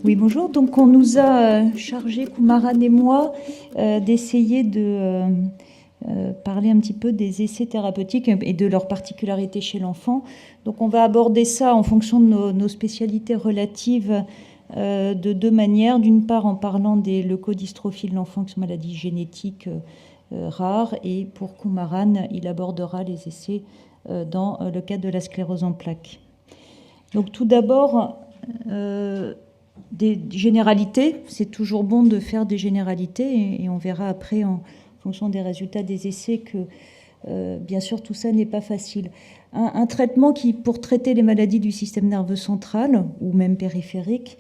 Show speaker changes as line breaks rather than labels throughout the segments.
Oui, bonjour. Donc, on nous a chargé, Kumaran et moi, d'essayer de parler un petit peu des essais thérapeutiques et de leurs particularités chez l'enfant. Donc, on va aborder ça en fonction de nos spécialités relatives de deux manières. D'une part, en parlant des leucodystrophies de l'enfant, qui sont maladies génétiques rares, et pour Kumaran, il abordera les essais dans le cadre de la sclérose en plaques. Donc, tout d'abord, des généralités, c'est toujours bon de faire des généralités et on verra après en fonction des résultats des essais que bien sûr tout ça n'est pas facile. Un traitement qui, pour traiter les maladies du système nerveux central ou même périphérique,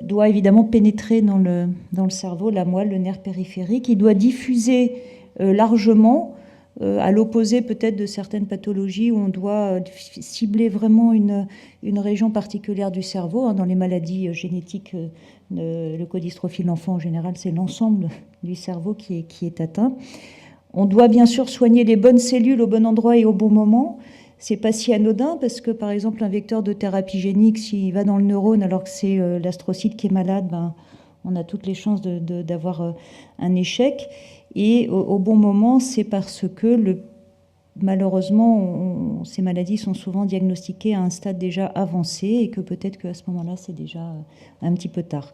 doit évidemment pénétrer dans le cerveau, la moelle, le nerf périphérique. Il doit diffuser largement, à l'opposé peut-être de certaines pathologies où on doit cibler vraiment une région particulière du cerveau. Dans les maladies génétiques, le leucodystrophie de l'enfant en général, c'est l'ensemble du cerveau qui est atteint. On doit bien sûr soigner les bonnes cellules au bon endroit et au bon moment. C'est pas si anodin parce que par exemple un vecteur de thérapie génique, s'il va dans le neurone alors que c'est l'astrocyte qui est malade, on a toutes les chances d'avoir un échec. Et au bon moment, c'est parce que malheureusement, ces maladies sont souvent diagnostiquées à un stade déjà avancé et que peut-être qu'à ce moment-là, c'est déjà un petit peu tard.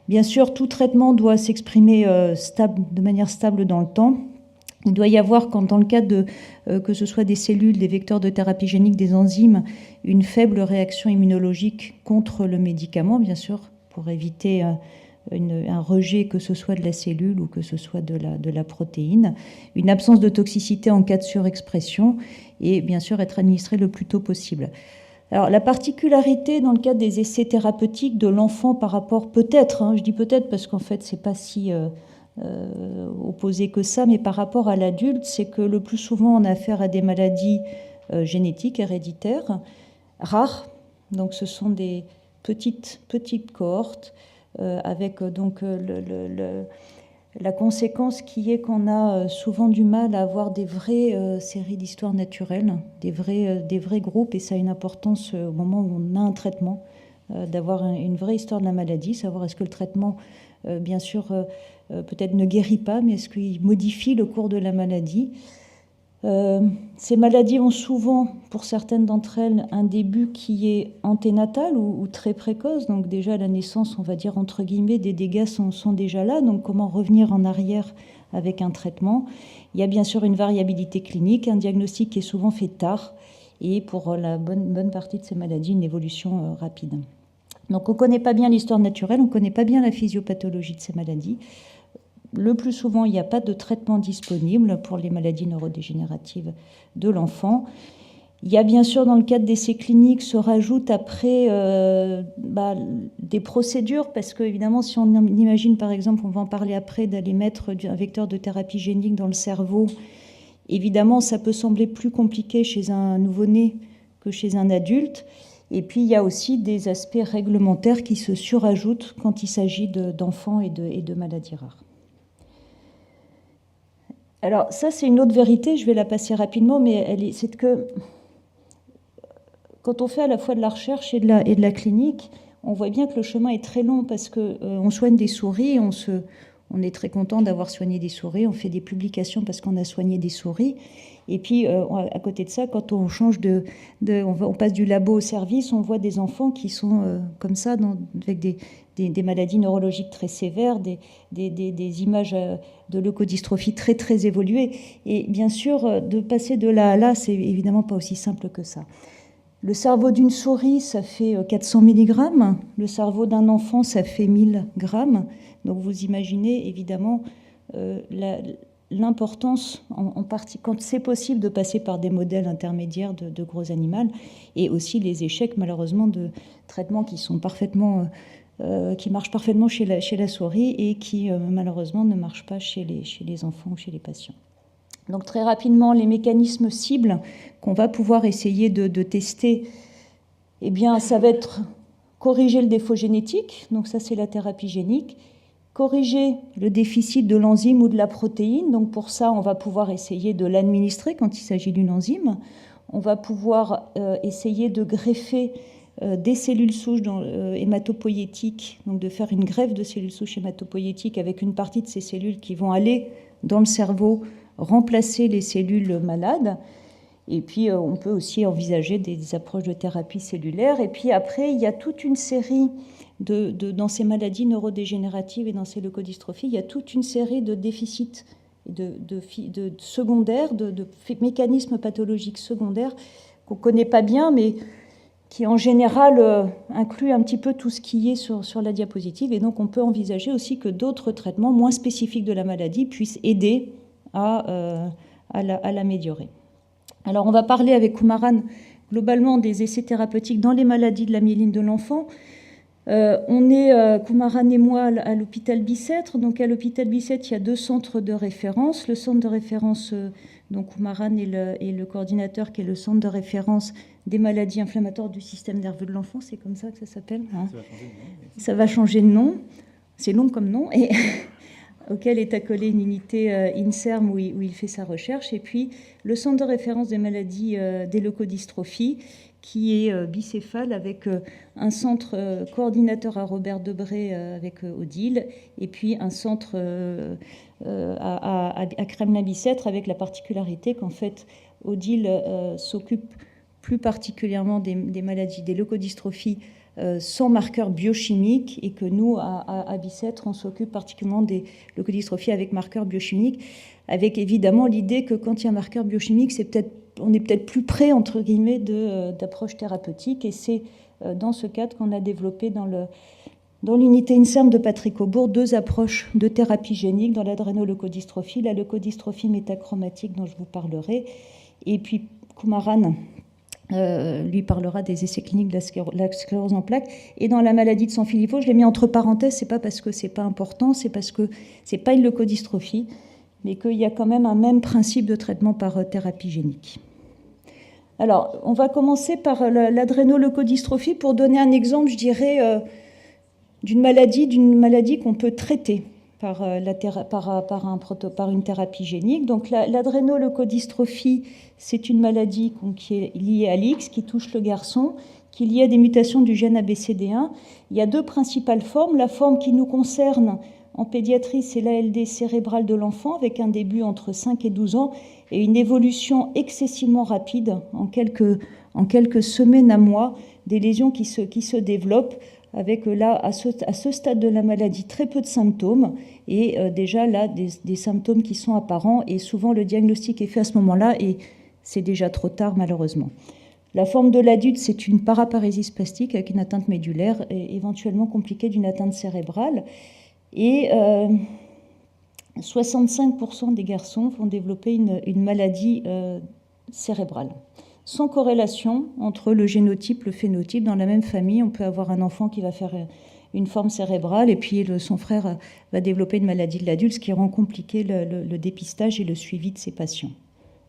Bien sûr, tout traitement doit s'exprimer de manière stable dans le temps. Il doit y avoir, dans le cas que ce soit des cellules, des vecteurs de thérapie génique, des enzymes, une faible réaction immunologique contre le médicament, bien sûr, pour éviter un rejet, que ce soit de la cellule ou que ce soit de la protéine, une absence de toxicité en cas de surexpression et bien sûr être administré le plus tôt possible. Alors la particularité dans le cadre des essais thérapeutiques de l'enfant par rapport peut-être, je dis peut-être parce qu'en fait c'est pas si opposé que ça, mais par rapport à l'adulte, c'est que le plus souvent on a affaire à des maladies génétiques, héréditaires, rares, donc ce sont des petites cohortes avec donc la conséquence qui est qu'on a souvent du mal à avoir des vraies séries d'histoires naturelles, des vrais groupes, et ça a une importance au moment où on a un traitement, d'avoir une vraie histoire de la maladie, savoir est-ce que le traitement, bien sûr, peut-être ne guérit pas, mais est-ce qu'il modifie le cours de la maladie. Ces maladies ont souvent, pour certaines d'entre elles, un début qui est anténatal ou très précoce. Donc déjà à la naissance, on va dire entre guillemets, des dégâts sont déjà là. Donc comment revenir en arrière avec un traitement? Il y a bien sûr une variabilité clinique, un diagnostic qui est souvent fait tard, et pour la bonne partie de ces maladies, une évolution rapide. Donc on ne connaît pas bien l'histoire naturelle, on ne connaît pas bien la physiopathologie de ces maladies. Le plus souvent, il n'y a pas de traitement disponible pour les maladies neurodégénératives de l'enfant. Il y a bien sûr, dans le cadre d'essais cliniques, se rajoutent après des procédures, parce qu'évidemment, si on imagine, par exemple, on va en parler après, d'aller mettre un vecteur de thérapie génique dans le cerveau, évidemment, ça peut sembler plus compliqué chez un nouveau-né que chez un adulte. Et puis, il y a aussi des aspects réglementaires qui se surajoutent quand il s'agit d'enfants et de maladies rares. Alors ça, c'est une autre vérité, je vais la passer rapidement, mais c'est que quand on fait à la fois de la recherche et de la clinique, on voit bien que le chemin est très long parce qu'on soigne des souris, on est très content d'avoir soigné des souris, on fait des publications parce qu'on a soigné des souris. Et puis, à côté de ça, quand on change on passe du labo au service, on voit des enfants qui sont comme ça, avec des maladies neurologiques très sévères, des images de leucodystrophie très, très évoluées. Et bien sûr, de passer de là à là, c'est évidemment pas aussi simple que ça. Le cerveau d'une souris, ça fait 400 mg. Le cerveau d'un enfant, ça fait 1000 grammes. Donc vous imaginez évidemment l'importance, en partie, quand c'est possible, de passer par des modèles intermédiaires de gros animaux, et aussi les échecs, malheureusement, de traitements qui marchent parfaitement chez la souris et qui, malheureusement, ne marchent pas chez les enfants ou chez les patients. Donc très rapidement, les mécanismes cibles qu'on va pouvoir essayer de tester, eh bien, ça va être corriger le défaut génétique, donc ça c'est la thérapie génique, corriger le déficit de l'enzyme ou de la protéine, donc pour ça on va pouvoir essayer de l'administrer quand il s'agit d'une enzyme. on va pouvoir essayer de greffer des cellules souches hématopoïétiques, donc de faire une greffe de cellules souches hématopoïétiques avec une partie de ces cellules qui vont aller dans le cerveau remplacer les cellules malades. Et puis, on peut aussi envisager des approches de thérapie cellulaire. Et puis après, il y a toute une série dans ces maladies neurodégénératives et dans ces leucodystrophies, il y a toute une série de déficits de secondaires, de mécanismes pathologiques secondaires qu'on ne connaît pas bien, mais qui en général inclut un petit peu tout ce qui est sur la diapositive. Et donc, on peut envisager aussi que d'autres traitements moins spécifiques de la maladie puissent aider à l'améliorer. Alors, on va parler avec Kumaran globalement des essais thérapeutiques dans les maladies de la myéline de l'enfant. On est, Kumaran et moi, à l'hôpital Bicêtre. Donc, à l'hôpital Bicêtre, il y a 2 centres de référence. Le centre de référence, donc Kumaran est le coordinateur, qui est le centre de référence des maladies inflammatoires du système nerveux de l'enfant. C'est comme ça que ça s'appelle, hein. Ça va changer de nom. C'est long comme nom. Et auquel est accolée une unité INSERM où il fait sa recherche. Et puis, le centre de référence des maladies des leucodystrophies, qui est bicéphale, avec un centre coordinateur à Robert Debré avec Odile, et puis un centre à Kremlin-Bicêtre, avec la particularité qu'en fait, Odile s'occupe plus particulièrement des maladies, des leucodystrophies sans marqueurs biochimiques, et que nous, à Bicêtre, on s'occupe particulièrement des leucodystrophies avec marqueurs biochimiques, avec évidemment l'idée que quand il y a un marqueur biochimique, on est peut-être plus près, entre guillemets, d'approche thérapeutique. Et c'est dans ce cadre qu'on a développé dans l'unité INSERM de Patrick Aubourg 2 approches de thérapie génique dans l'adrénoleucodystrophie, la leucodystrophie métachromatique dont je vous parlerai, et puis Kumaran lui parlera des essais cliniques de la sclérose en plaques. Et dans la maladie de Sanfilippo, je l'ai mis entre parenthèses, c'est pas parce que c'est pas important, c'est parce que c'est pas une leucodystrophie, mais qu'il y a quand même un même principe de traitement par thérapie génique. Alors, on va commencer par l'adrénoleucodystrophie pour donner un exemple, je dirais, d'une maladie qu'on peut traiter par une thérapie génique. Donc l'adrénoleucodystrophie, c'est une maladie qui est liée à l'X, qui touche le garçon, qui est liée à des mutations du gène ABCD1. Il y a 2 principales formes. La forme qui nous concerne en pédiatrie, c'est l'ALD cérébrale de l'enfant, avec un début entre 5 et 12 ans, et une évolution excessivement rapide, en quelques semaines à mois, des lésions qui se développent, avec là, à ce stade de la maladie, très peu de symptômes, et déjà là, des symptômes qui sont apparents, et souvent le diagnostic est fait à ce moment-là, et c'est déjà trop tard, malheureusement. La forme de l'adulte, c'est une paraparésie spastique avec une atteinte médulaire, et éventuellement compliquée d'une atteinte cérébrale, et 65% des garçons vont développer une maladie cérébrale. Sans corrélation entre le génotype, le phénotype. Dans la même famille, on peut avoir un enfant qui va faire une forme cérébrale et puis son frère va développer une maladie de l'adulte, ce qui rend compliqué le dépistage et le suivi de ces patients,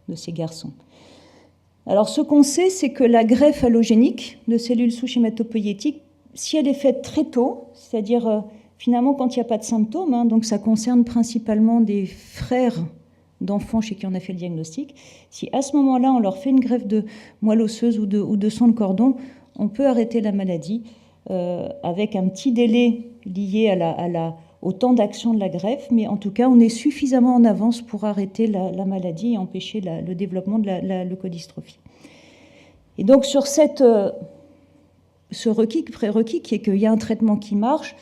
de ces garçons. Alors, ce qu'on sait, c'est que la greffe allogénique de cellules souches hématopoïétiques, si elle est faite très tôt, c'est-à-dire finalement quand il n'y a pas de symptômes, hein, donc ça concerne principalement des frères d'enfants chez qui on a fait le diagnostic, si à ce moment-là on leur fait une greffe de moelle osseuse ou de sang de cordon, on peut arrêter la maladie avec un petit délai lié au temps d'action de la greffe, mais en tout cas on est suffisamment en avance pour arrêter la maladie et empêcher le développement de la leucodystrophie. Et donc sur ce prérequis qui est qu'il y a un traitement qui marche,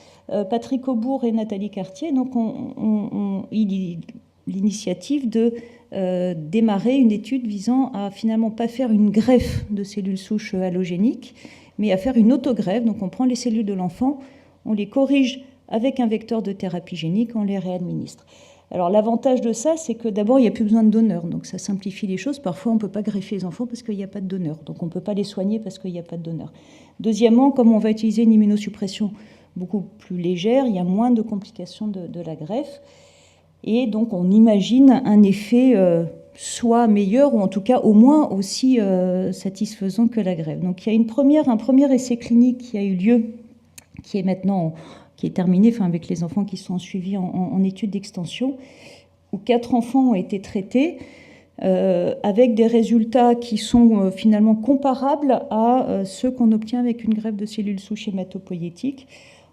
Patrick Aubourg et Nathalie Cartier donc ont l'initiative de démarrer une étude visant à finalement pas faire une greffe de cellules souches allogéniques, mais à faire une autogreffe. Donc on prend les cellules de l'enfant, on les corrige avec un vecteur de thérapie génique, on les réadministre. Alors l'avantage de ça, c'est que d'abord, il n'y a plus besoin de donneurs, donc ça simplifie les choses. Parfois, on ne peut pas greffer les enfants parce qu'il n'y a pas de donneur, donc on ne peut pas les soigner parce qu'il n'y a pas de donneur. Deuxièmement, comme on va utiliser une immunosuppression beaucoup plus légère, il y a moins de complications de la greffe. Et donc, on imagine un effet soit meilleur, ou en tout cas au moins aussi satisfaisant que la greffe. Donc, il y a un premier essai clinique qui a eu lieu, qui est terminé, avec les enfants qui sont suivis en études d'extension, où 4 enfants ont été traités avec des résultats qui sont finalement comparables à ceux qu'on obtient avec une greffe de cellules souches hématopoïétiques.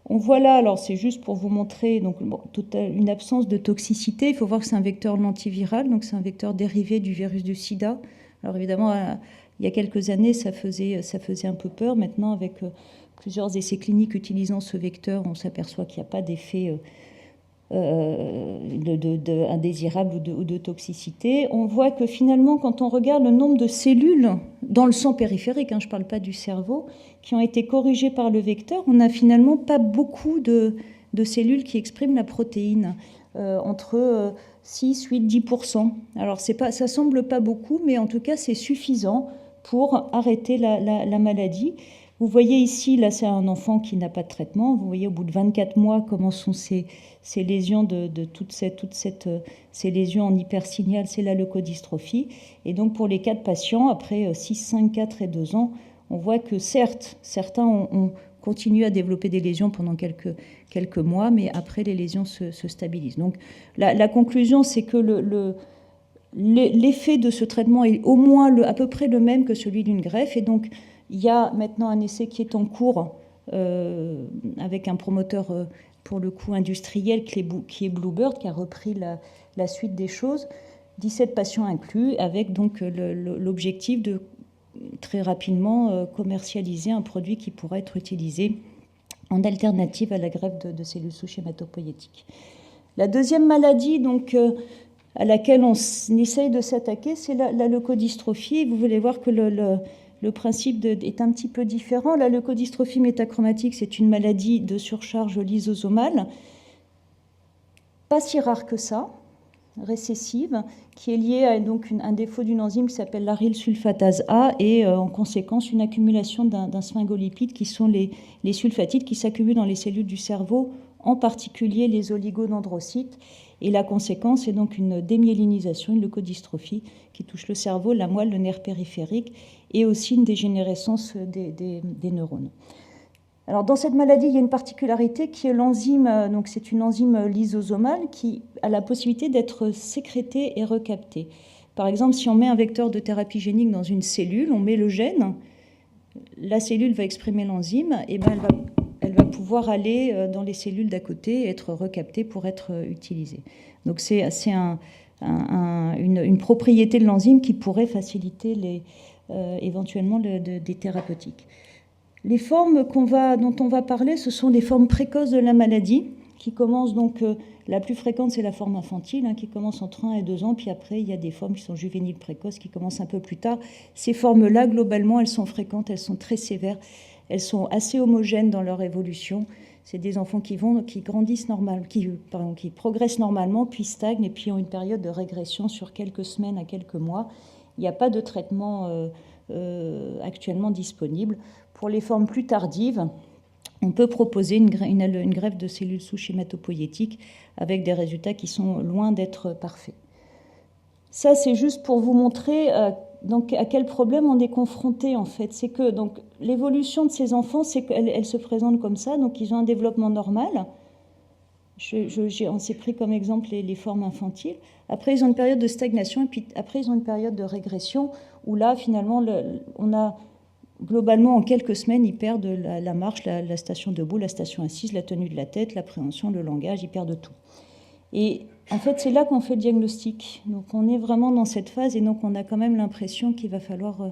On voit là, alors c'est juste pour vous montrer donc, bon, une absence de toxicité. Il faut voir que c'est un vecteur lentiviral, donc c'est un vecteur dérivé du virus du sida. Alors évidemment, il y a quelques années, ça faisait un peu peur. Maintenant, avec plusieurs essais cliniques utilisant ce vecteur, on s'aperçoit qu'il n'y a pas d'effet indésirable ou de toxicité. On voit que finalement, quand on regarde le nombre de cellules dans le sang périphérique, je ne parle pas du cerveau, qui ont été corrigées par le vecteur, on n'a finalement pas beaucoup de cellules qui expriment la protéine, entre 6, 8, 10%. Alors ça semble pas beaucoup, mais en tout cas c'est suffisant pour arrêter la maladie. Vous voyez ici, là c'est un enfant qui n'a pas de traitement. Vous voyez au bout de 24 mois comment sont ces lésions ces lésions en hypersignal, c'est la leucodystrophie. Et donc pour les 4 patients, après 6, 5, 4 et 2 ans, on voit que certes, certains ont continué à développer des lésions pendant quelques mois, mais après les lésions se stabilisent. Donc la conclusion, c'est que l'effet de ce traitement est au moins à peu près le même que celui d'une greffe. Et donc il y a maintenant un essai qui est en cours avec un promoteur pour le coup industriel qui est Bluebird, qui a repris la suite des choses, 17 patients inclus, avec donc l'objectif de très rapidement commercialiser un produit qui pourrait être utilisé en alternative à la greffe de cellules souches hématopoïétiques. La deuxième maladie donc, à laquelle on essaye de s'attaquer, c'est la leucodystrophie. Vous voulez voir que le principe est un petit peu différent. La leucodystrophie métachromatique, c'est une maladie de surcharge lysosomale, pas si rare que ça, récessive, qui est liée à donc un défaut d'une enzyme qui s'appelle l'aryl sulfatase A et en conséquence une accumulation d'un sphingolipide qui sont les sulfatides qui s'accumulent dans les cellules du cerveau, en particulier les oligodendrocytes. Et la conséquence est donc une démyélinisation, une leucodystrophie qui touche le cerveau, la moelle, le nerf périphérique et aussi une dégénérescence des neurones. Alors, dans cette maladie, il y a une particularité qui est l'enzyme, donc c'est une enzyme lysosomale qui a la possibilité d'être sécrétée et recaptée. Par exemple, si on met un vecteur de thérapie génique dans une cellule, on met le gène, la cellule va exprimer l'enzyme, et ben elle va pouvoir aller dans les cellules d'à côté et être recaptée pour être utilisée. Donc c'est une propriété de l'enzyme qui pourrait faciliter éventuellement des thérapeutiques. Les formes dont on va parler, ce sont les formes précoces de la maladie, qui commencent donc, la plus fréquente c'est la forme infantile, qui commence entre 1 et 2 ans, puis après il y a des formes qui sont juvéniles précoces, qui commencent un peu plus tard. Ces formes-là, globalement, elles sont fréquentes, elles sont très sévères, elles sont assez homogènes dans leur évolution. C'est des enfants qui grandissent normalement, qui progressent normalement, puis stagnent, et puis ont une période de régression sur quelques semaines à quelques mois. Il n'y a pas de traitement actuellement disponible. Pour les formes plus tardives, on peut proposer une greffe de cellules souches hématopoïétiques avec des résultats qui sont loin d'être parfaits. Ça, c'est juste pour vous montrer donc, à quel problème on est confronté, en fait. C'est que donc, l'évolution de ces enfants, c'est qu'elle se présente comme ça. Donc, ils ont un développement normal. On s'est pris comme exemple les formes infantiles. Après, ils ont une période de stagnation. Et puis, après, ils ont une période de régression où là, finalement, on a... Globalement, en quelques semaines, ils perdent la marche, la station debout, la station assise, la tenue de la tête, l'appréhension, le langage, ils perdent tout. Et en fait, c'est là qu'on fait le diagnostic. Donc, on est vraiment dans cette phase et donc on a quand même l'impression qu'il va falloir,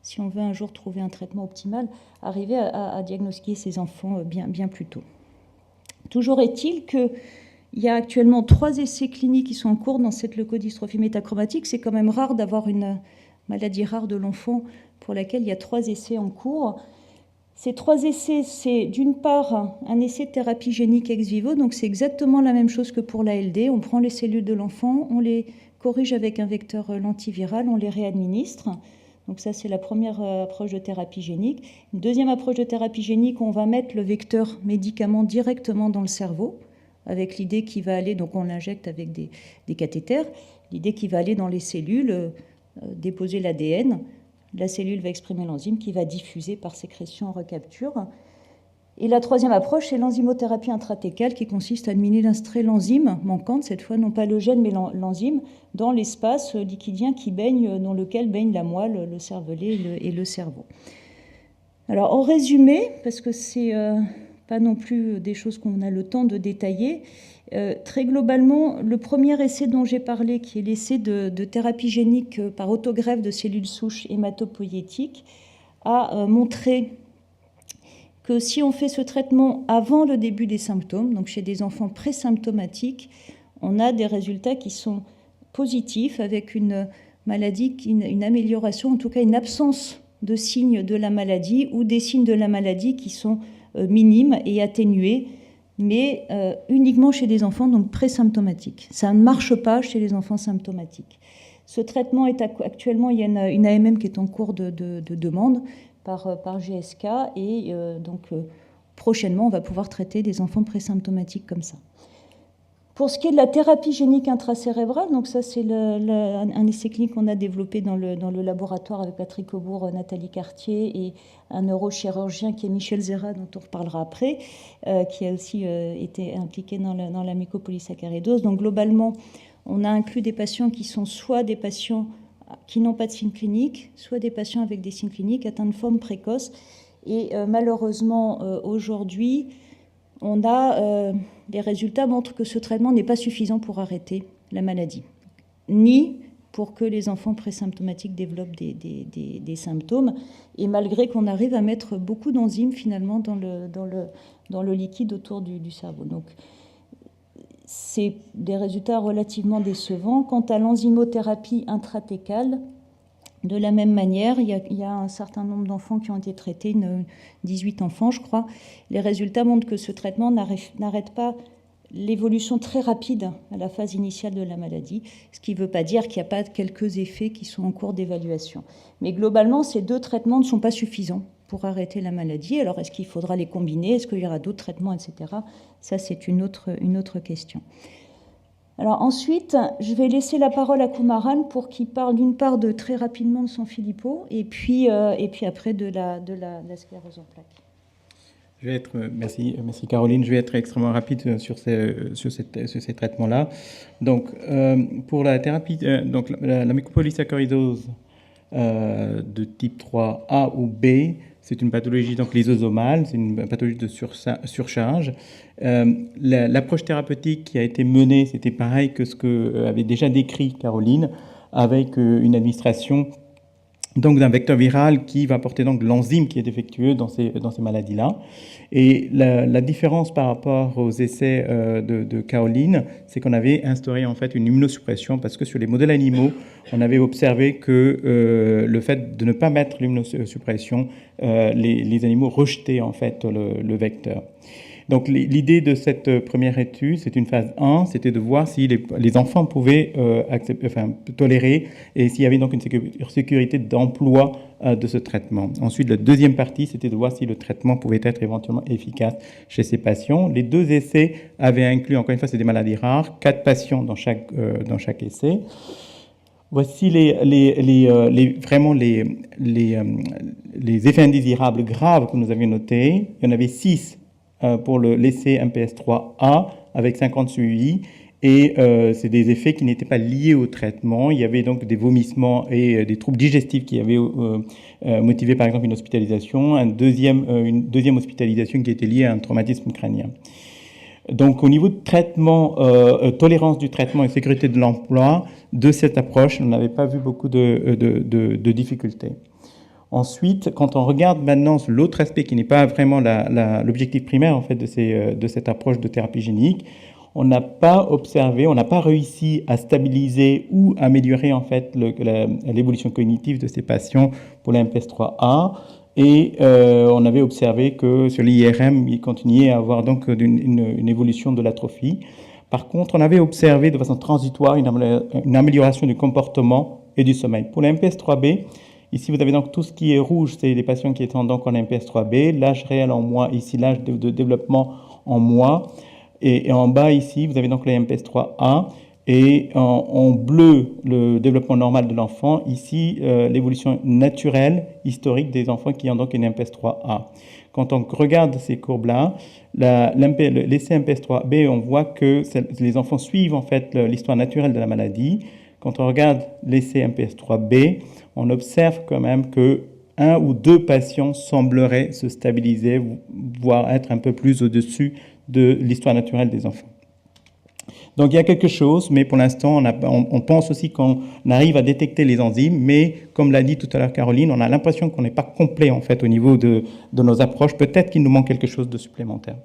si on veut un jour trouver un traitement optimal, arriver à diagnostiquer ces enfants bien plus tôt. Toujours est-il qu'il y a actuellement 3 essais cliniques qui sont en cours dans cette leucodystrophie métachromatique. C'est quand même rare d'avoir une maladie rare de l'enfant pour laquelle il y a 3 essais en cours. Ces 3 essais, c'est d'une part un essai de thérapie génique ex vivo, donc c'est exactement la même chose que pour l'ALD. On prend les cellules de l'enfant, on les corrige avec un vecteur lentiviral, on les réadministre. Donc ça, c'est la première approche de thérapie génique. Une deuxième approche de thérapie génique, on va mettre le vecteur médicament directement dans le cerveau, avec l'idée qu'il va aller, donc on l'injecte avec des cathéters, l'idée qu'il va aller dans les cellules, déposer l'ADN. La cellule va exprimer l'enzyme qui va diffuser par sécrétion en recapture. Et la troisième approche, c'est l'enzymothérapie intrathécale qui consiste à administrer l'enzyme manquante, cette fois non pas le gène mais l'enzyme, dans l'espace liquidien dans lequel baigne la moelle, le cervelet et le cerveau. Alors en résumé, parce que c'est pas non plus des choses qu'on a le temps de détailler, très globalement, le premier essai dont j'ai parlé, qui est l'essai de thérapie génique par autogreffe de cellules souches hématopoïétiques, a montré que si on fait ce traitement avant le début des symptômes, donc chez des enfants présymptomatiques, on a des résultats qui sont positifs avec une maladie, une amélioration, en tout cas une absence de signes de la maladie ou des signes de la maladie qui sont minimes et atténués, mais uniquement chez des enfants donc présymptomatiques. Ça ne marche pas chez les enfants symptomatiques. Ce traitement est actuellement, il y a une AMM qui est en cours de demande par GSK et donc prochainement on va pouvoir traiter des enfants présymptomatiques comme ça. Pour ce qui est de la thérapie génique intracérébrale, donc ça c'est un essai clinique qu'on a développé dans le laboratoire avec Patrick Aubourg, Nathalie Cartier et un neurochirurgien qui est Michel Zera, dont on reparlera après, qui a aussi été impliqué dans la mucopolysaccharidose. Donc globalement, on a inclus des patients qui sont soit des patients qui n'ont pas de signes cliniques, soit des patients avec des signes cliniques atteints de forme précoce. Et malheureusement, aujourd'hui, les résultats montrent que ce traitement n'est pas suffisant pour arrêter la maladie, ni pour que les enfants présymptomatiques développent des symptômes, et malgré qu'on arrive à mettre beaucoup d'enzymes finalement dans le liquide autour du cerveau. Donc, c'est des résultats relativement décevants. Quant à l'enzymothérapie intrathécale, de la même manière, il y a un certain nombre d'enfants qui ont été traités, 18 enfants je crois. Les résultats montrent que ce traitement n'arrête pas l'évolution très rapide à la phase initiale de la maladie, ce qui ne veut pas dire qu'il n'y a pas quelques effets qui sont en cours d'évaluation. Mais globalement, ces deux traitements ne sont pas suffisants pour arrêter la maladie. Alors, est-ce qu'il faudra les combiner? Est-ce qu'il y aura d'autres traitements, etc. Ça, c'est une autre question. Alors ensuite, je vais laisser la parole à Kumaran pour qu'il parle d'une part très rapidement de Sanfilippo et puis après de la sclérose en plaques.
Merci Caroline. Je vais être extrêmement rapide sur ces traitements-là. Donc, pour la thérapie, donc la mucopolysaccharidose de type 3A ou B, c'est une pathologie donc lysosomale, c'est une pathologie de surcharge. L'approche thérapeutique qui a été menée, c'était pareil que ce que avait déjà décrit Caroline, avec une administration donc d'un vecteur viral qui va porter donc l'enzyme qui est défectueux dans ces maladies-là. Et la différence par rapport aux essais de Caroline, c'est qu'on avait instauré en fait une immunosuppression parce que sur les modèles animaux, on avait observé que le fait de ne pas mettre l'immunosuppression, les animaux rejetaient en fait le vecteur. Donc l'idée de cette première étude, c'est une phase 1, c'était de voir si les enfants pouvaient tolérer et s'il y avait donc une sécurité d'emploi de ce traitement. Ensuite, la deuxième partie, c'était de voir si le traitement pouvait être éventuellement efficace chez ces patients. Les deux essais avaient inclus, encore une fois, c'est des maladies rares, 4 patients dans chaque essai. Voici vraiment les effets indésirables graves que nous avions notés. Il y en avait 6 pour l'essai MPS3A avec 50 suivis et c'est des effets qui n'étaient pas liés au traitement. Il y avait donc des vomissements et des troubles digestifs qui avaient motivé par exemple une hospitalisation, une deuxième hospitalisation qui était liée à un traumatisme crânien. Donc au niveau de traitement, tolérance du traitement et sécurité de l'emploi de cette approche, on n'avait pas vu beaucoup de difficultés. Ensuite, quand on regarde maintenant l'autre aspect qui n'est pas vraiment l'objectif primaire en fait de cette approche de thérapie génique, on n'a pas observé, on n'a pas réussi à stabiliser ou améliorer en fait l'évolution cognitive de ces patients pour la MPS3A. Et on avait observé que sur l'IRM, il continuait à avoir donc une évolution de l'atrophie. Par contre, on avait observé de façon transitoire une amélioration du comportement et du sommeil. Pour la MPS3B, ici vous avez donc tout ce qui est rouge, c'est les patients qui étaient donc en MPS3B, l'âge réel en mois, ici l'âge de développement en mois. Et en bas ici, vous avez donc les MPS3A. et en bleu, le développement normal de l'enfant. Ici, l'évolution naturelle, historique des enfants qui ont donc une MPS 3A. Quand on regarde ces courbes-là, l'essai MPS 3B, on voit que les enfants suivent en fait l'histoire naturelle de la maladie. Quand on regarde l'essai MPS 3B, on observe quand même que un ou deux patients sembleraient se stabiliser, voire être un peu plus au-dessus de l'histoire naturelle des enfants. Donc il y a quelque chose, mais pour l'instant, on pense aussi qu'on arrive à détecter les enzymes, mais comme l'a dit tout à l'heure Caroline, on a l'impression qu'on n'est pas complet en fait au niveau de nos approches. Peut-être qu'il nous manque quelque chose de supplémentaire.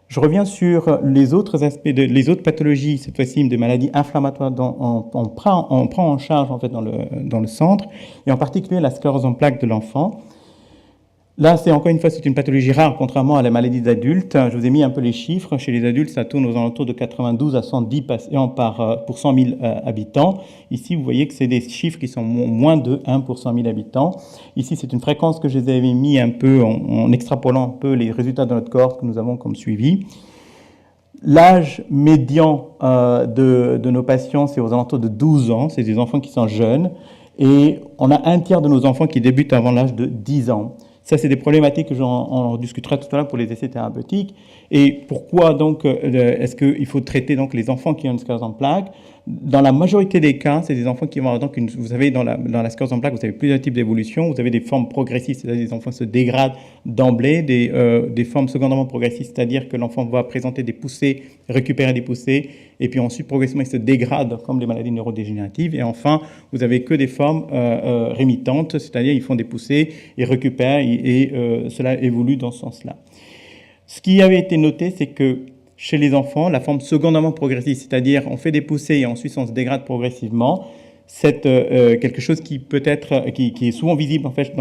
Je reviens sur les autres aspects, les autres pathologies, cette fois-ci des maladies inflammatoires dont on prend en charge en fait dans le centre, et en particulier la sclérose en plaques de l'enfant. Là, c'est encore une fois, c'est une pathologie rare, contrairement à la maladie d'adultes. Je vous ai mis un peu les chiffres. Chez les adultes, ça tourne aux alentours de 92 à 110 patients pour 100 000 habitants. Ici, vous voyez que c'est des chiffres qui sont moins de 1 pour 100 000 habitants. Ici, c'est une fréquence que je les avais mis un peu en extrapolant un peu les résultats de notre cohorte que nous avons comme suivi. L'âge médian de nos patients, c'est aux alentours de 12 ans. C'est des enfants qui sont jeunes. Et on a un tiers de nos enfants qui débutent avant l'âge de 10 ans. Ça, c'est des problématiques que on discutera tout à l'heure pour les essais thérapeutiques. Et pourquoi donc est-ce qu'il faut traiter donc les enfants qui ont une sclérose en plaques? Dans la majorité des cas, c'est des enfants qui vont avoir donc vous savez dans la sclérose en plaques, vous avez plusieurs types d'évolution. Vous avez des formes progressives, c'est-à-dire des enfants se dégradent d'emblée, des formes secondairement progressives, c'est-à-dire que l'enfant va présenter des poussées, récupérer des poussées, et puis ensuite progressivement il se dégrade comme les maladies neurodégénératives. Et enfin, vous avez que des formes rémittantes, c'est-à-dire ils font des poussées, ils récupèrent et cela évolue dans ce sens-là. Ce qui avait été noté, c'est que chez les enfants, la forme secondairement progressive, c'est-à-dire on fait des poussées et ensuite on se dégrade progressivement, c'est quelque chose qui peut être, qui est souvent visible en fait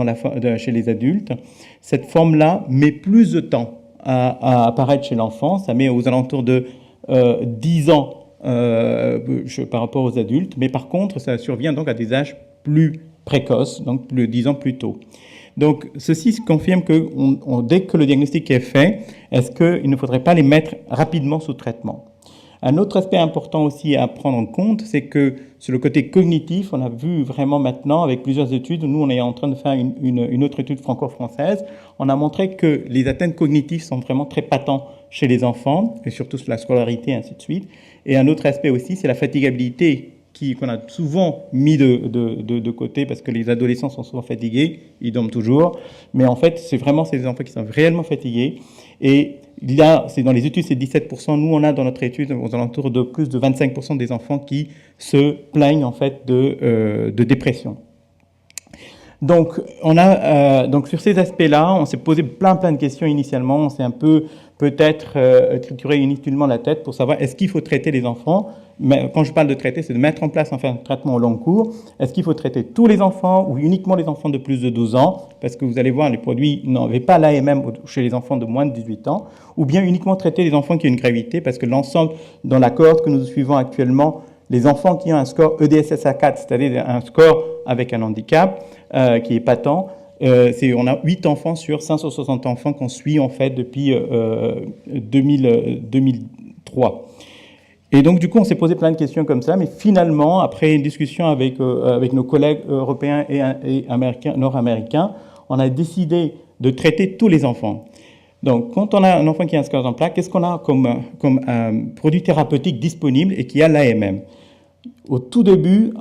chez les adultes. Cette forme-là met plus de temps à apparaître chez l'enfant, ça met aux alentours de 10 ans par rapport aux adultes, mais par contre ça survient donc à des âges plus précoces, donc 10 ans plus tôt. Donc, ceci confirme que dès que le diagnostic est fait, est-ce qu'il ne faudrait pas les mettre rapidement sous traitement? Un autre aspect important aussi à prendre en compte, c'est que sur le côté cognitif, on a vu vraiment maintenant avec plusieurs études, nous on est en train de faire une autre étude franco-française, on a montré que les atteintes cognitives sont vraiment très patentes chez les enfants, et surtout sur la scolarité et ainsi de suite. Et un autre aspect aussi, c'est la fatigabilité qu'on a souvent mis de côté parce que les adolescents sont souvent fatigués, ils dorment toujours, mais en fait, c'est des enfants qui sont réellement fatigués. Et là, c'est dans les études, c'est 17%. Nous, on a dans notre étude aux alentours de plus de 25% des enfants qui se plaignent en fait de dépression. Donc, donc sur ces aspects-là, on s'est posé plein de questions initialement. On s'est un peu peut-être trituré inutilement la tête pour savoir est-ce qu'il faut traiter les enfants. Mais quand je parle de traiter, c'est de mettre en place un traitement au long cours. Est-ce qu'il faut traiter tous les enfants ou uniquement les enfants de plus de 12 ans? Parce que vous allez voir, les produits n'avaient pas l'AMM chez les enfants de moins de 18 ans. Ou bien uniquement traiter les enfants qui ont une gravité, parce que l'ensemble, dans la cohorte que nous suivons actuellement, les enfants qui ont un score EDSS-A4, c'est-à-dire un score avec un handicap qui est patent, on a 8 enfants sur 560 enfants qu'on suit en fait depuis 2003. Et donc, du coup, on s'est posé plein de questions comme ça, mais finalement, après une discussion avec nos collègues européens et nord-américains, on a décidé de traiter tous les enfants. Donc, quand on a un enfant qui a un sclérose en plaques, qu'est-ce qu'on a comme produit thérapeutique disponible et qui a l'AMM? Au tout début,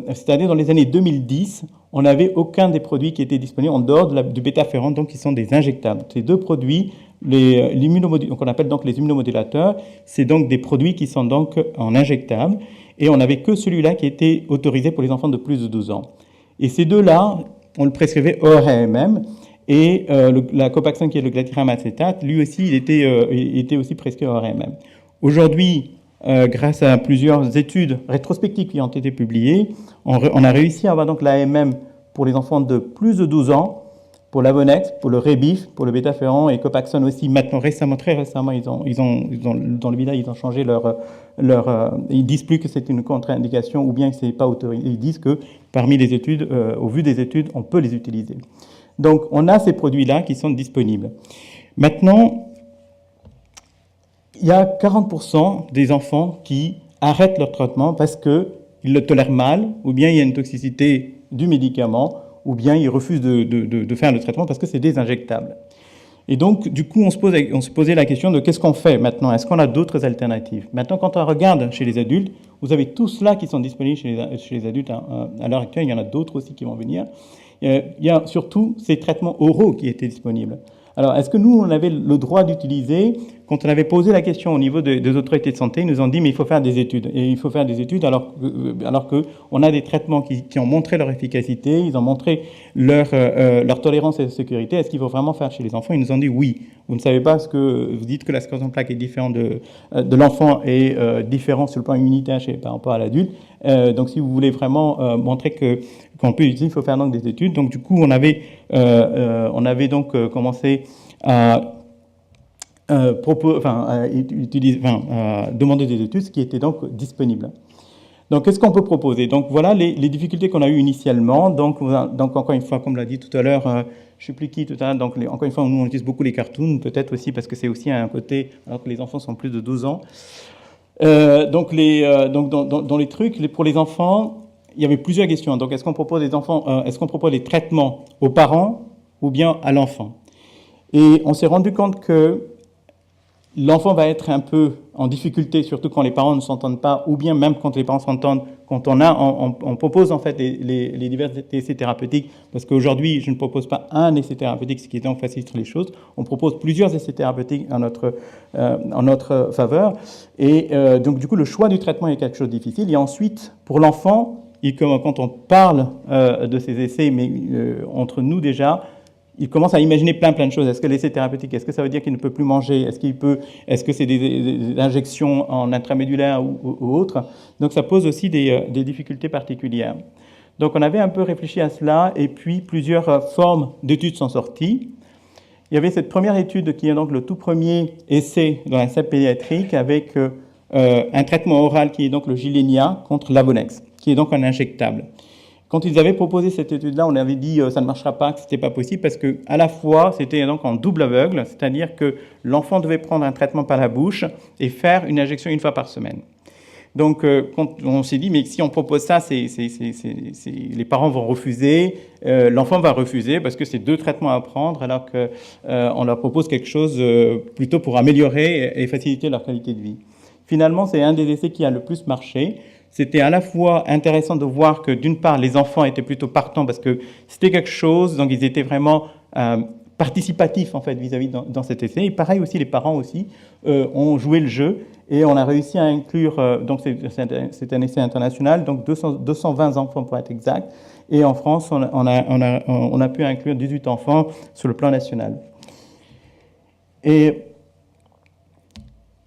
c'est-à-dire dans les années 2010, on n'avait aucun des produits qui étaient disponibles en dehors du bêta-ferrant, donc qui sont des injectables. Ces deux produits, qu'on appelle donc les immunomodulateurs, c'est donc des produits qui sont donc en injectable, et on n'avait que celui-là qui était autorisé pour les enfants de plus de 12 ans. Et ces deux-là, on le prescrivait hors AMM, et la Copaxone qui est le glatiramer-acétate, lui aussi, il était aussi prescrit hors AMM. Aujourd'hui, grâce à plusieurs études rétrospectives qui ont été publiées, on a réussi à avoir donc l'AMM pour les enfants de plus de 12 ans, pour l'Avonex, pour le Rebif, pour le bêta-ferrant et Copaxone aussi. Maintenant, très récemment, dans le VIDA, ils ont changé ils disent plus que c'est une contre-indication ou bien que c'est pas autorisé. Ils disent que parmi les études, au vu des études, on peut les utiliser. Donc, on a ces produits-là qui sont disponibles. Maintenant, il y a 40% des enfants qui arrêtent leur traitement parce qu'ils le tolèrent mal, ou bien il y a une toxicité du médicament, ou bien ils refusent de faire le traitement parce que c'est des injectables. Et donc, du coup, on se posait la question de qu'est-ce qu'on fait maintenant? Est-ce qu'on a d'autres alternatives? Maintenant, quand on regarde chez les adultes, vous avez tous ceux-là qui sont disponibles chez les adultes à l'heure actuelle. Il y en a d'autres aussi qui vont venir. Il y a surtout ces traitements oraux qui étaient disponibles. Alors, est-ce que nous, on avait le droit d'utiliser? Quand on avait posé la question au niveau des autorités de santé, ils nous ont dit, mais il faut faire des études. Et il faut faire des études alors qu'on a des traitements qui ont montré leur efficacité, ils ont montré leur tolérance et sécurité. Est-ce qu'il faut vraiment faire chez les enfants? Ils nous ont dit oui. Vous ne savez pas ce que vous dites que la sclérose en plaques est différente de l'enfant et différent sur le plan immunitaire par rapport à l'adulte. Donc, si vous voulez vraiment montrer qu'on peut utiliser, il faut faire donc des études. Donc, du coup, on avait donc commencé à demander des études, ce qui était donc disponible. Donc, qu'est-ce qu'on peut proposer? Donc, voilà les difficultés qu'on a eues initialement. Donc, encore une fois, comme l'a dit tout à l'heure, je ne sais plus qui tout à l'heure, donc encore une fois, nous, on utilise beaucoup les cartoons, peut-être aussi parce que c'est aussi un côté, alors que les enfants sont plus de 12 ans. Donc, dans les trucs, pour les enfants, il y avait plusieurs questions. Donc, est-ce qu'on propose des traitements aux parents ou bien à l'enfant? Et on s'est rendu compte que l'enfant va être un peu en difficulté, surtout quand les parents ne s'entendent pas, ou bien même quand les parents s'entendent, quand on propose en fait les divers essais thérapeutiques, parce qu'aujourd'hui, je ne propose pas un essai thérapeutique, ce qui donc facilite les choses. On propose plusieurs essais thérapeutiques en notre faveur. Et donc, du coup, le choix du traitement est quelque chose de difficile. Et ensuite, pour l'enfant, quand on parle de ces essais, mais entre nous déjà, il commence à imaginer plein de choses. Est-ce que l'essai thérapeutique, est-ce que ça veut dire qu'il ne peut plus manger? Est-ce que c'est des injections en intramédulaire ou autre? Donc ça pose aussi des difficultés particulières. Donc on avait un peu réfléchi à cela et puis plusieurs formes d'études sont sorties. Il y avait cette première étude qui est donc le tout premier essai dans la SAP pédiatrique avec un traitement oral qui est donc le Gilenya contre l'Avonex, qui est donc un injectable. Quand ils avaient proposé cette étude-là, on avait dit ça ne marchera pas, que ce n'était pas possible, parce que à la fois, c'était donc en double aveugle, c'est-à-dire que l'enfant devait prendre un traitement par la bouche et faire une injection une fois par semaine. Donc, quand on s'est dit, mais si on propose ça, les parents vont refuser, l'enfant va refuser, parce que c'est deux traitements à prendre, alors qu'on leur propose quelque chose plutôt pour améliorer et faciliter leur qualité de vie. Finalement, c'est un des essais qui a le plus marché. C'était à la fois intéressant de voir que, d'une part, les enfants étaient plutôt partants parce que c'était quelque chose, donc ils étaient vraiment participatifs, en fait, vis-à-vis dans cet essai. Et pareil aussi, les parents aussi ont joué le jeu et on a réussi à inclure, donc c'est un essai international, donc 220 enfants pour être exact. Et en France, on a pu inclure 18 enfants sur le plan national. Et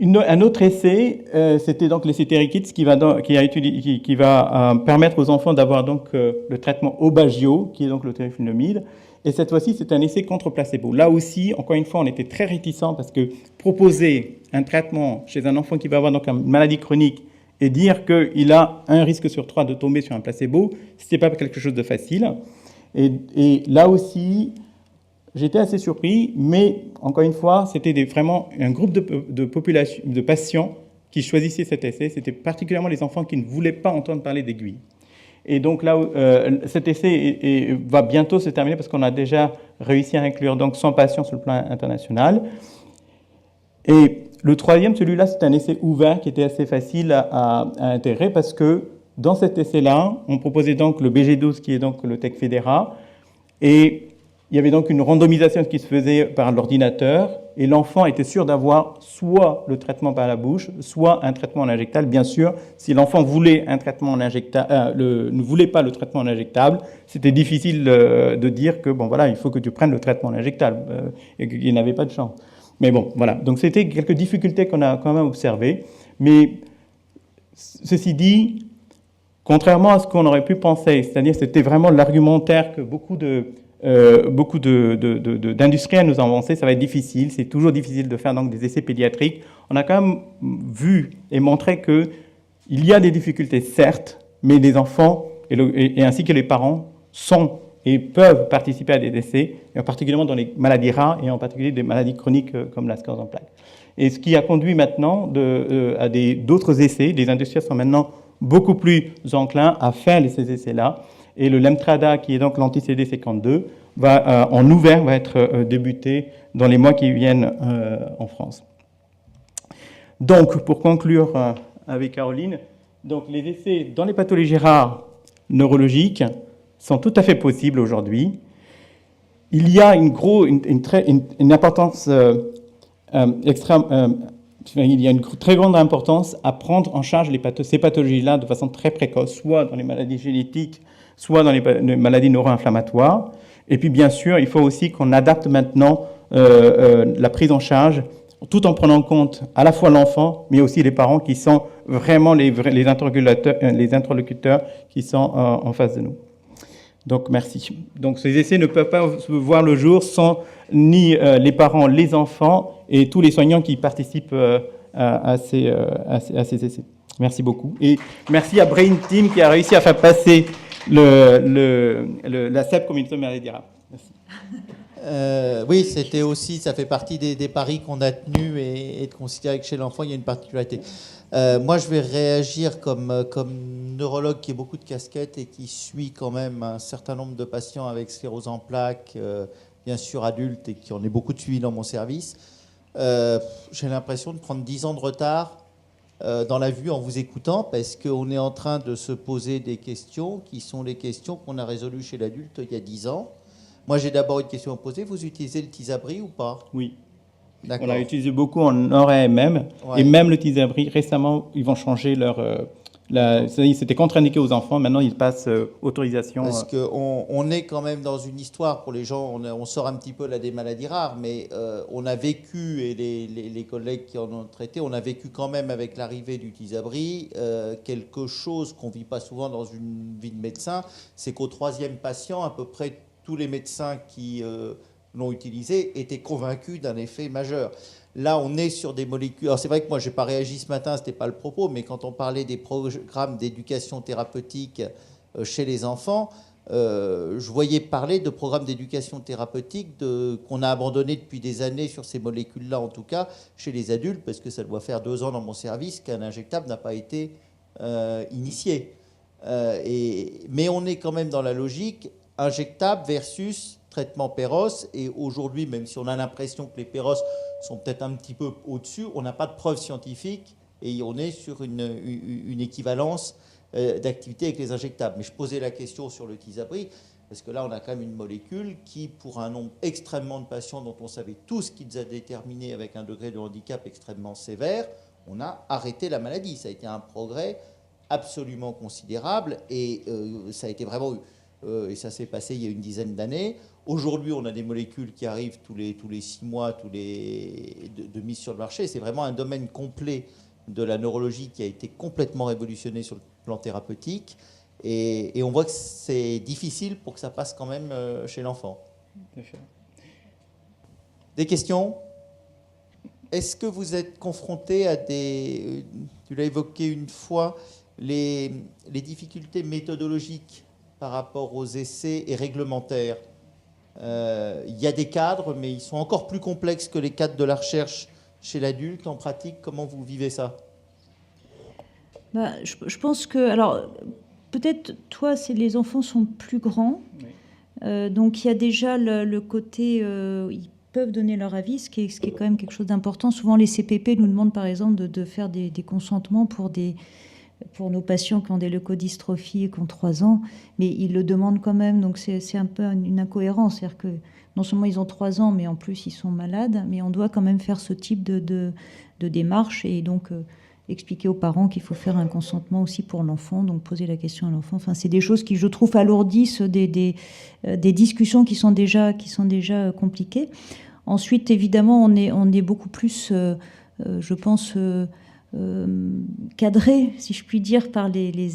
un autre essai, c'était donc l'essai TerryKids qui va permettre aux enfants d'avoir donc le traitement Aubagio, qui est donc le teriflunomide. Et cette fois-ci, c'est un essai contre placebo. Là aussi, encore une fois, on était très réticents parce que proposer un traitement chez un enfant qui va avoir donc une maladie chronique et dire qu'il a un risque sur 3 de tomber sur un placebo, ce n'était pas quelque chose de facile. Et là aussi, j'étais assez surpris, mais encore une fois, c'était vraiment un groupe de patients qui choisissaient cet essai. C'était particulièrement les enfants qui ne voulaient pas entendre parler d'aiguilles. Et donc là, cet essai va bientôt se terminer parce qu'on a déjà réussi à inclure donc 100 patients sur le plan international. Et le troisième, celui-là, c'est un essai ouvert qui était assez facile à intégrer parce que dans cet essai-là, on proposait donc le BG12 qui est donc le Tecfidera et il y avait donc une randomisation qui se faisait par l'ordinateur et l'enfant était sûr d'avoir soit le traitement par la bouche, soit un traitement en injectable. Bien sûr, si l'enfant voulait un traitement en injectable, ne voulait pas le traitement en injectable, c'était difficile de dire que bon voilà, il faut que tu prennes le traitement en injectable et qu'il n'avait pas de chance. Mais bon, voilà. Donc c'était quelques difficultés qu'on a quand même observées. Mais ceci dit, contrairement à ce qu'on aurait pu penser, c'est-à-dire c'était vraiment l'argumentaire que beaucoup d'industriels nous ont avancé, ça va être difficile, c'est toujours difficile de faire donc des essais pédiatriques. On a quand même vu et montré qu'il y a des difficultés, certes, mais les enfants et ainsi que les parents sont et peuvent participer à des décès, et particulièrement dans les maladies rares et en particulier des maladies chroniques comme la sclérose en plaques. Et ce qui a conduit maintenant à d'autres essais. Les industriels sont maintenant beaucoup plus enclins à faire ces essais-là. Et le Lemtrada, qui est donc l'anti-CD52, en ouvert, va être débuté dans les mois qui viennent en France. Donc, pour conclure avec Caroline, donc les essais dans les pathologies rares neurologiques sont tout à fait possibles aujourd'hui. Il y a une importance il y a une très grande importance à prendre en charge ces pathologies-là de façon très précoce, soit dans les maladies génétiques, soit dans les maladies neuro-inflammatoires. Et puis, bien sûr, il faut aussi qu'on adapte maintenant la prise en charge, tout en prenant en compte à la fois l'enfant, mais aussi les parents qui sont vraiment les interlocuteurs qui sont en face de nous. Donc, merci. Donc, ces essais ne peuvent pas voir le jour sans ni les parents, les enfants et tous les soignants qui participent à ces essais. Merci beaucoup. Et merci à Brain Team qui a réussi à faire passer la CEP comme une maladie rare. Merci.
Oui, c'était aussi, ça fait partie des paris qu'on a tenus et de considérer que chez l'enfant, il y a une particularité. Moi, je vais réagir comme neurologue qui a beaucoup de casquettes et qui suit quand même un certain nombre de patients avec sclérose en plaques, bien sûr adultes, et qui en est beaucoup de suivi dans mon service. J'ai l'impression de prendre 10 ans de retard dans la vue en vous écoutant, parce qu'on est en train de se poser des questions qui sont les questions qu'on a résolues chez l'adulte il y a 10 ans. Moi, j'ai d'abord une question à poser. Vous utilisez le Tysabri ou pas?
Oui.
D'accord.
On l'a utilisé beaucoup en nord-AMM. Ouais. Et même le Tysabri, récemment, ils vont changer c'était contre-indiqué aux enfants. Maintenant, ils passent autorisation.
Parce qu'on est quand même dans une histoire, pour les gens, on sort un petit peu là des maladies rares, mais on a vécu, et les collègues qui en ont traité, on a vécu quand même avec l'arrivée du Tysabri quelque chose qu'on ne vit pas souvent dans une vie de médecin, c'est qu'au 3e patient, à peu près tous les médecins qui l'ont utilisé étaient convaincus d'un effet majeur. Là, on est sur des molécules... Alors, c'est vrai que moi, je n'ai pas réagi ce matin, ce n'était pas le propos, mais quand on parlait des programmes d'éducation thérapeutique chez les enfants, je voyais parler de programmes d'éducation thérapeutique qu'on a abandonnés depuis des années sur ces molécules-là, en tout cas, chez les adultes, parce que ça doit faire 2 ans dans mon service qu'un injectable n'a pas été initié. Mais on est quand même dans la logique injectable versus traitement Péros, et aujourd'hui, même si on a l'impression que les Péros sont peut-être un petit peu au-dessus, on n'a pas de preuves scientifiques et on est sur une équivalence d'activité avec les injectables. Mais je posais la question sur le Tysabri, parce que là, on a quand même une molécule qui, pour un nombre extrêmement de patients dont on savait tous qu'ils a déterminé avec un degré de handicap extrêmement sévère, on a arrêté la maladie. Ça a été un progrès absolument considérable et ça a été vraiment... et ça s'est passé il y a une dizaine d'années. Aujourd'hui, on a des molécules qui arrivent tous les 6 mois, de mise sur le marché. C'est vraiment un domaine complet de la neurologie qui a été complètement révolutionné sur le plan thérapeutique. Et on voit que c'est difficile pour que ça passe quand même chez l'enfant. Des questions? Est-ce que vous êtes confronté à des... Tu l'as évoqué une fois, les difficultés méthodologiques par rapport aux essais et réglementaires? Il y a des cadres, mais ils sont encore plus complexes que les cadres de la recherche chez l'adulte. En pratique, comment vous vivez ça?
Je pense que... Alors, peut-être, toi, les enfants sont plus grands. Oui. Donc, il y a déjà le côté... ils peuvent donner leur avis, ce qui est quand même quelque chose d'important. Souvent, les CPP nous demandent, par exemple, de faire des consentements pour nos patients qui ont des leucodystrophies et qui ont 3 ans, mais ils le demandent quand même, donc c'est un peu une incohérence, c'est-à-dire que non seulement ils ont 3 ans, mais en plus ils sont malades, mais on doit quand même faire ce type de démarche et donc expliquer aux parents qu'il faut faire un consentement aussi pour l'enfant, donc poser la question à l'enfant. Enfin, c'est des choses qui, je trouve, alourdissent des discussions qui sont déjà compliquées. Ensuite, évidemment, on est beaucoup plus, je pense... cadré, si je puis dire, par les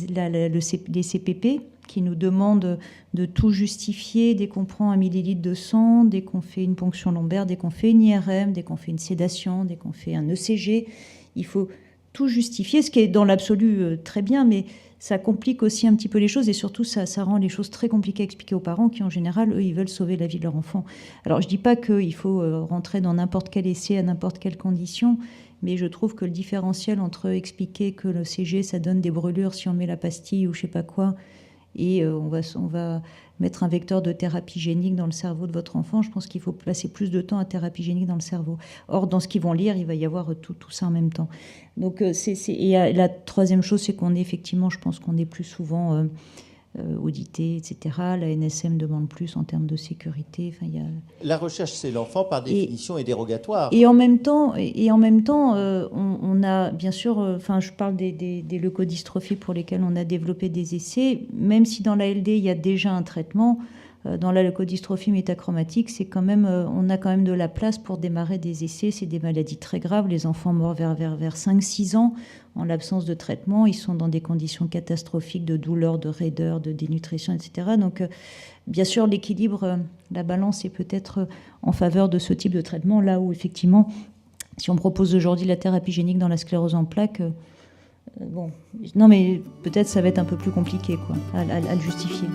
CPP qui nous demandent de tout justifier dès qu'on prend 1 millilitre de sang, dès qu'on fait une ponction lombaire, dès qu'on fait une IRM, dès qu'on fait une sédation, dès qu'on fait un ECG. Il faut tout justifié, ce qui est dans l'absolu très bien, mais ça complique aussi un petit peu les choses et surtout ça rend les choses très compliquées à expliquer aux parents qui en général, eux, ils veulent sauver la vie de leur enfant. Alors je dis pas qu'il faut rentrer dans n'importe quel essai à n'importe quelle condition, mais je trouve que le différentiel entre expliquer que le CG ça donne des brûlures si on met la pastille ou je sais pas quoi, et on va mettre un vecteur de thérapie génique dans le cerveau de votre enfant, je pense qu'il faut passer plus de temps à thérapie génique dans le cerveau. Or, dans ce qu'ils vont lire, il va y avoir tout ça en même temps. Donc, et la troisième chose, c'est qu'on est effectivement, je pense qu'on est plus souvent audité, etc. La NSM demande plus en termes de sécurité. Enfin,
La recherche, c'est l'enfant, par définition, est dérogatoire.
Et en même temps, on a, bien sûr, enfin, je parle des leucodystrophies pour lesquelles on a développé des essais, même si dans l'ALD, il y a déjà un traitement, dans la leucodystrophie métachromatique, c'est quand même, on a quand même de la place pour démarrer des essais. C'est des maladies très graves. Les enfants morts vers 5-6 ans, en l'absence de traitement, ils sont dans des conditions catastrophiques de douleur, de raideur, de dénutrition, etc. Donc, bien sûr, l'équilibre, la balance est peut-être en faveur de ce type de traitement, là où effectivement, si on propose aujourd'hui la thérapie génique dans la sclérose en plaques, bon, non mais peut-être ça va être un peu plus compliqué quoi, à le justifier.